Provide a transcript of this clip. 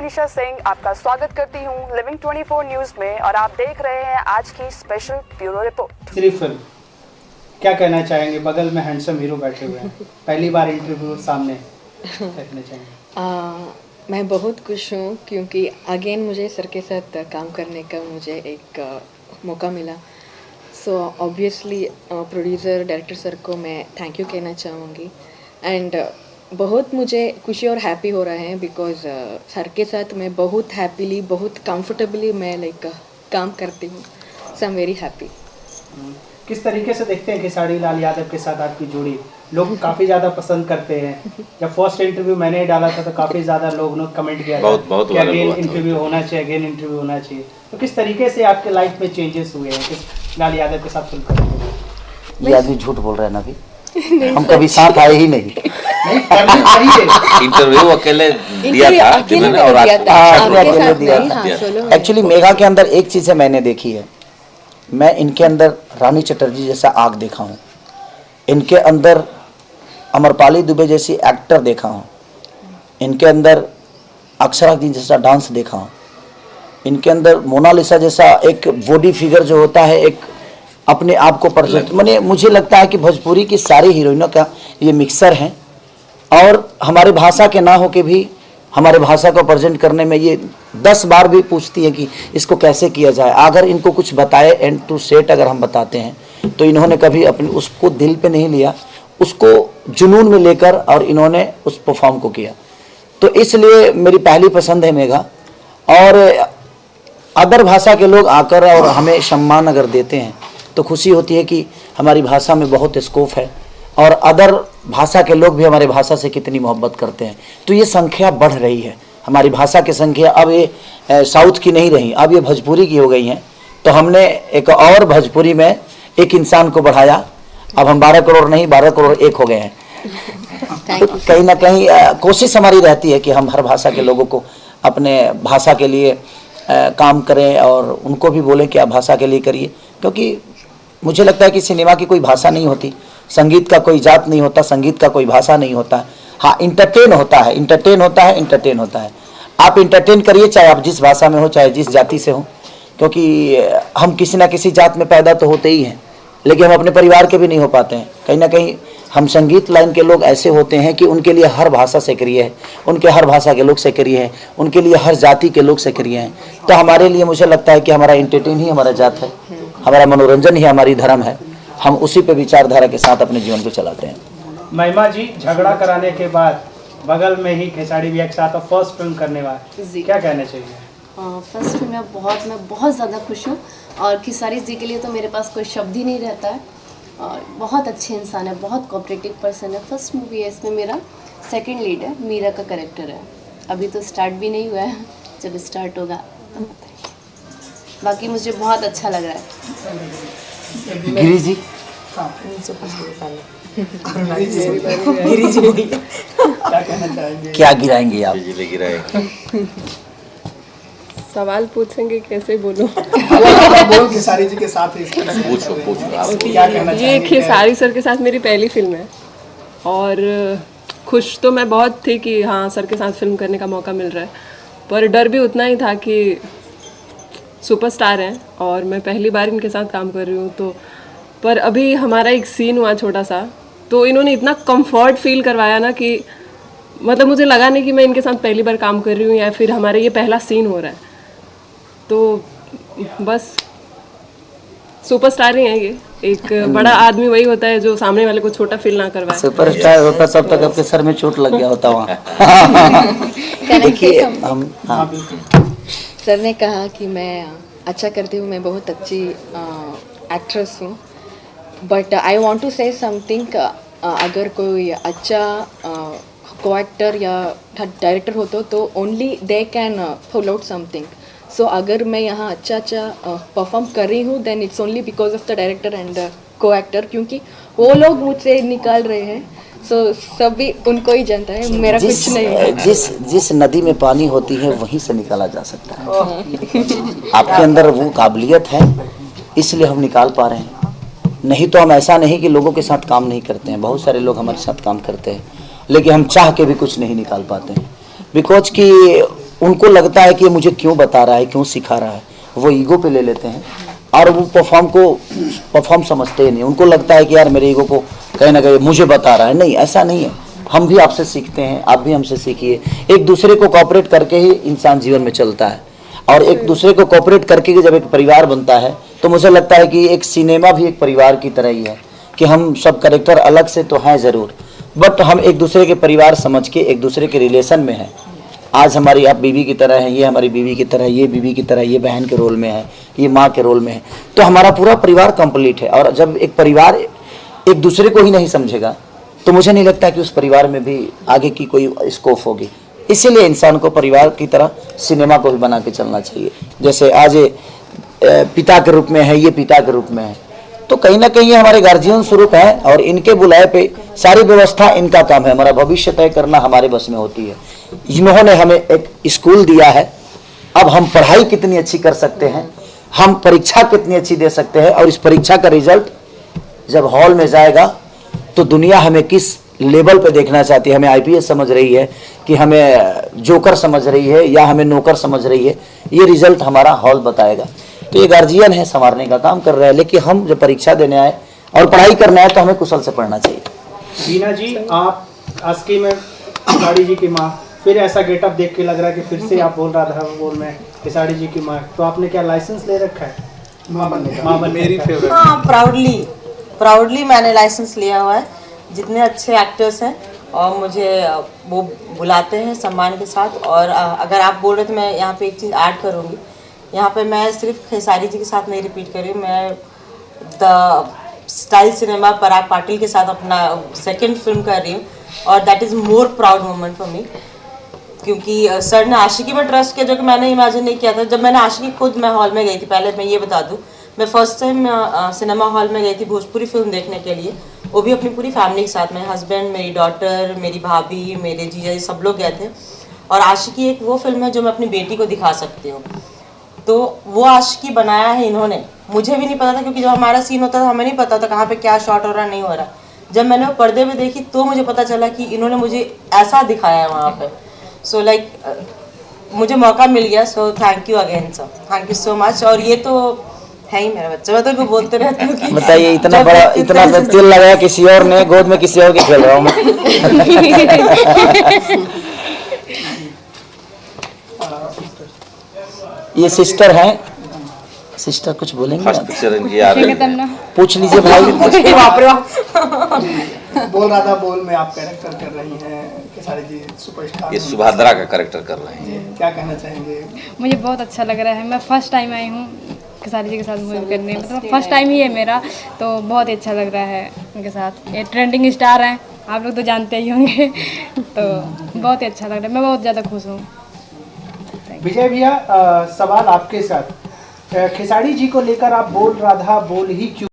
मनीषा सिंह आपका स्वागत करती हूं लिविंग 24 न्यूज में और आप देख रहे हैं आज की स्पेशल ब्यूरो रिपोर्ट। सिर्फ फिल्म क्या कहना चाहेंगे? बगल में हैंडसम हीरो बैठे हुए हैं, पहली बार इंटरव्यू सामने, कहना चाहेंगे? मैं बहुत खुश हूँ क्योंकि अगेन मुझे सर के साथ काम करने का मुझे एक मौका मिला। So obviously producer director sir को मैं थैंक यू कहना चाहूँगी एंड बहुत मुझे खुशी और हैप्पी हो रहा है बिकॉज सर के साथ मैं बहुत हैप्पीली बहुत कंफर्टेबली मैं काम करती हूँ। सो आई एम वेरी हैप्पी। किस तरीके से देखते हैं खेसारी लाल यादव के साथ आपकी जोड़ी? लोग काफ़ी ज़्यादा पसंद करते हैं। जब फर्स्ट इंटरव्यू मैंने डाला था तो काफ़ी ज़्यादा लोग ने कमेंट किया बहुत कि अगेन इंटरव्यू होना चाहिए, अगेन इंटरव्यू होना चाहिए। तो किस तरीके से आपके लाइफ में चेंजेस हुए हैं किस लाल यादव के साथ फिल्म करने में? ये आदमी झूठ बोल रहा है ना, अभी हम कभी साथ आए ही नहीं। इंटरव्यू अकेले दिया था और अकेले दिया था। एक्चुअली मेघा के अंदर एक चीज़ है मैंने देखी है, मैं इनके अंदर रानी चटर्जी जैसा आग देखा हूँ, इनके अंदर अमरपाली दुबे जैसी एक्टर देखा हूँ, इनके अंदर अक्षरा जी जैसा डांस देखा हूँ, इनके अंदर मोनालिसा जैसा एक बॉडी फिगर जो होता है, एक अपने आप को प्रेजेंट, मैंने मुझे लगता है कि भोजपुरी की सारी हीरोइनों का ये मिक्सर हैं और हमारे भाषा के ना हो के भी हमारे भाषा को प्रेजेंट करने में ये 10 बार भी पूछती है कि इसको कैसे किया जाए। अगर इनको कुछ बताए एंड टू सेट अगर हम बताते हैं तो इन्होंने कभी अपने उसको दिल पे नहीं लिया, उसको जुनून में लेकर और इन्होंने उस परफॉर्म को किया। तो इसलिए मेरी पहली पसंद है मेघा। और अदर भाषा के लोग आकर और हमें सम्मान अगर देते हैं तो खुशी होती है कि हमारी भाषा में बहुत स्कोप है और अदर भाषा के लोग भी हमारे भाषा से कितनी मोहब्बत करते हैं। तो ये संख्या बढ़ रही है, हमारी भाषा की संख्या अब ये साउथ की नहीं रही, अब ये भोजपुरी की हो गई हैं। तो हमने एक और भोजपुरी में एक इंसान को बढ़ाया, अब हम 12 करोड़ नहीं 12 करोड़ 1 हो गए हैं। तो कहीं ना कहीं कोशिश हमारी रहती है कि हम हर भाषा के लोगों को अपने भाषा के लिए काम करें और उनको भी बोलें कि आप भाषा के लिए करिए, क्योंकि मुझे लगता है कि सिनेमा की कोई भाषा नहीं होती, संगीत का कोई जात नहीं होता, संगीत का कोई भाषा नहीं होता। हाँ, इंटरटेन होता है, इंटरटेन होता है, इंटरटेन होता है। आप इंटरटेन करिए चाहे आप जिस भाषा में हो, चाहे जिस जाति से हो, क्योंकि हम किसी ना किसी जात में पैदा तो होते ही हैं, लेकिन हम अपने परिवार के भी नहीं हो पाते हैं। कहीं ना कहीं हम संगीत लाइन के लोग ऐसे होते हैं कि उनके लिए हर भाषा सक्रिय है, उनके हर भाषा के लोग सक्रिय हैं, उनके लिए हर जाति के लोग सक्रिय हैं। तो हमारे लिए मुझे लगता है कि हमारा इंटरटेन ही हमारा जात है, हमारा मनोरंजन ही हमारी धर्म है, हम उसी पे विचारधारा के साथ अपने जीवन को चलाते हैं। महिमा जी, झगड़ा कराने के बाद बगल में ही खेसारी भैया के साथ फर्स्ट फिल्म करने वाले, क्या कहना चाहिए? फर्स्ट फिल्म में मैं बहुत ज़्यादा खुश हूँ और खेसारी जी के लिए तो मेरे पास कोई शब्द ही नहीं रहता है और बहुत अच्छे इंसान है, बहुत कोऑपरेटिव पर्सन है। फर्स्ट मूवी है, इसमें मेरा सेकंड लीड है, मीरा का कैरेक्टर है। अभी तो स्टार्ट भी नहीं हुआ है, जब स्टार्ट होगा तो बाकी मुझे बहुत अच्छा लग रहा है। गिरी जी क्या गिराएंगे आप? सवाल पूछेंगे, कैसे बोलूं? बोल खेसारी जी के साथ ये खेसारी सर के साथ मेरी पहली फिल्म है और खुश तो मैं बहुत थी कि हाँ सर के साथ फिल्म करने का मौका मिल रहा है, पर डर भी उतना ही था कि सुपरस्टार हैं और मैं पहली बार इनके साथ काम कर रही हूँ। तो पर अभी हमारा एक सीन हुआ छोटा सा, तो इन्होंने इतना कंफर्ट फील करवाया ना कि मतलब मुझे लगा नहीं कि मैं इनके साथ पहली बार काम कर रही हूँ या फिर हमारे ये पहला सीन हो रहा है। तो बस सुपरस्टार ही है ये, एक बड़ा आदमी वही होता है जो सामने वाले को छोटा फील ना करवाए। सुपरस्टार होता तब तक आपके सर में चोट लग गया होता वहाँ। देखिए हम सर ने कहा कि मैं अच्छा करती हूँ, मैं बहुत अच्छी एक्ट्रेस हूँ, but I want to say something. अगर कोई अच्छा को एक्टर या डायरेक्टर हो तो only they can pull out something. So अगर मैं यहाँ अच्छा परफॉर्म कर रही हूँ then it's only because of the director and co-actor, क्योंकि वो लोग मुझसे निकाल रहे हैं। सो सभी उनको ही जानता है, मेरा कुछ नहीं है। जिस नदी में पानी होती है वहीं से निकाला जा सकता है। आपके अंदर वो काबिलियत है, इसलिए हम निकाल पा रहे हैं। नहीं तो हम ऐसा नहीं कि लोगों के साथ काम नहीं करते हैं, बहुत सारे लोग हमारे साथ काम करते हैं, लेकिन हम चाह के भी कुछ नहीं निकाल पाते हैं। बिकॉज कि उनको लगता है कि ये मुझे क्यों बता रहा है, क्यों सिखा रहा है, वो ईगो पे ले लेते हैं और वो परफॉर्म समझते ही नहीं। उनको लगता है कि यार मेरे ईगो को कहीं ना कहीं मुझे बता रहा है। नहीं, ऐसा नहीं है। हम भी आपसे सीखते हैं, आप भी हमसे सीखिए। एक दूसरे को कोऑपरेट करके ही इंसान जीवन में चलता है, और एक दूसरे को कोऑपरेट करके जब एक परिवार बनता है तो मुझे लगता है कि एक सिनेमा भी एक परिवार की तरह ही है कि हम सब कैरेक्टर अलग से तो हैं ज़रूर, बट हम एक दूसरे के परिवार समझ के एक दूसरे के रिलेशन में हैं। आज हमारी आप बीवी की तरह हैं, ये हमारी बीवी की तरह, ये बीवी की तरह, ये बहन के रोल में है, ये माँ के रोल में है, तो हमारा पूरा परिवार कंप्लीट है। और जब एक परिवार एक दूसरे को ही नहीं समझेगा तो मुझे नहीं लगता कि उस परिवार में भी आगे की कोई स्कोप होगी। इसीलिए इंसान को परिवार की तरह सिनेमा को भी बना के चलना चाहिए। जैसे आज पिता के रूप में है, ये पिता के रूप में है, तो कहीं ना कहीं ये हमारे गार्जियन स्वरूप है और इनके बुलाए पे सारी व्यवस्था इनका काम है। हमारा भविष्य तय करना हमारे बस में होती है। इन्होंने हमें एक स्कूल दिया है, अब हम पढ़ाई कितनी अच्छी कर सकते हैं, हम परीक्षा कितनी अच्छी दे सकते हैं, और इस परीक्षा का रिजल्ट जब हॉल में जाएगा तो दुनिया हमें किस लेवल पे देखना चाहती है। हमें आईपीएस समझ रही है कि हमें जोकर समझ रही है या हमें नौकर समझ रही है, ये रिजल्ट हमारा हॉल बताएगा। तो ये गार्जियन है, संवारने का काम कर रहा है, लेकिन हम जब परीक्षा देने आए और पढ़ाई करना है तो हमें कुशल से पढ़ना चाहिए। बीना जी, आप आस्की में खिसाड़ी जी की माँ, फिर ऐसा गेटअप देख के लग रहा है कि फिर से आप बोल रहा था बोल में खिसाड़ी जी की माँ, तो आपने क्या लाइसेंस ले रखा है माँ बनने का? माँ बनने मेरी फेवरेट। हाँ, प्राउडली मैंने लाइसेंस लिया हुआ है। जितने अच्छे एक्टर्स हैं और मुझे वो बुलाते हैं सम्मान के साथ। और अगर आप बोल रहे तो मैं यहाँ पे एक चीज़ ऐड करूँगी, यहाँ पे मैं सिर्फ खेसारी जी के साथ नहीं रिपीट कर रही हूँ, मैं द स्टाइल सिनेमा पराग पाटिल के साथ अपना सेकंड फिल्म कर रही हूँ, और that is more proud moment for me, क्योंकि सर ने आशिकी में ट्रस्ट किया जो कि मैंने इमेजिन नहीं किया था। जब मैंने आशिकी खुद मैं हॉल में गई थी, पहले मैं ये बता दूं, मैं फर्स्ट टाइम सिनेमा हॉल में गई थी भोजपुरी फिल्म देखने के लिए, वो भी अपनी पूरी फैमिली के साथ, मेरे हस्बैंड, मेरी डॉटर, मेरी भाभी, मेरे जीजा जी, सब लोग गए थे। और आशिकी एक वो फिल्म है जो मैं अपनी बेटी को दिखा सकती हूँ, तो वो आशिकी बनाया है इन्होंने। मुझे भी नहीं पता था, क्योंकि जब हमारा सीन होता था हमें नहीं पता था कहाँ पे क्या शॉट हो रहा नहीं हो रहा। जब मैंने वो पर्दे में देखी तो मुझे पता चला कि इन्होंने मुझे ऐसा दिखाया है वहाँ पे। सो लाइक मुझे मौका मिल गया, so thank you again sir, thank you so much. और ये तो है ही मेरा बच्चा, मैं तो इनको बोलते रहती हूँ कि बताइए, इतना बड़ा इतना तिल लगाया किसी और ने, गोद में किसी और के खेल रहा हूँ मैं। ये सिस्टर हैं, सिस्टर कुछ बोलेंगे? फर्स्ट पिक्चर इनकी आ रही है, पूछ लीजिए भाई। बोल रहा था बोल में आप कैरेक्टर कर रही हैं खेसारी जी, सुपरस्टार, ये सुभद्रा का कैरेक्टर कर रहे हैं। क्या कहना चाहेंगे? मुझे बहुत अच्छा लग रहा है, मैं फर्स्ट टाइम आई हूँ खेसारी जी के साथ मूवी करने, मतलब फर्स्ट टाइम ही है मेरा, तो बहुत ही अच्छा लग रहा है उनके साथ। ये ट्रेंडिंग स्टार हैं, आप लोग तो जानते ही होंगे, तो बहुत ही अच्छा लग रहा है, मैं बहुत ज़्यादा खुश हूँ। विजय भैया, सवाल आपके साथ, खेसारी जी को लेकर आप बोल राधा बोल ही क्यों